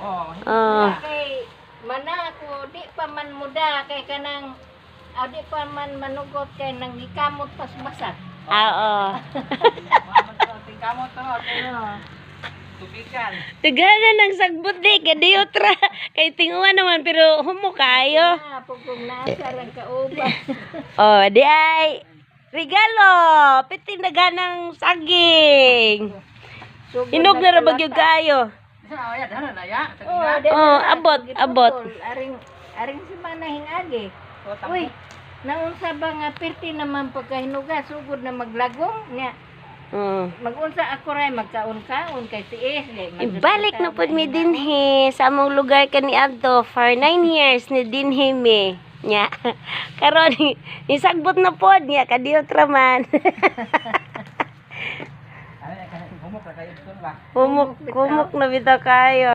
Oh. Kay mana ako di pa man muda kay kanang di pa man manugot kay nang gikamot pas basag. Oo. Kamot to. Tubigan. Tagalan ng sagbot di, kadiyot ra. Kay tinguan naman, pero humo kayo. Pugong nasa lang kauban. Oh, di ay regalo. Pitinaga ng saging. Hinog na ra bagyo kayo. Abot. Aring si manahing agi. Uy, naunsa ba nga perti naman pagkahinuga sugod na maglagong nya. Magunsa ako ray magkaon-kaon kay tiis. Ibalik na pud mi dinhi sa among lugar kani adto for 9 years ni dinhi mi. Nya. Karon ni sagbot na pod nya kadiyot ra man. Humok na bitaw kayo.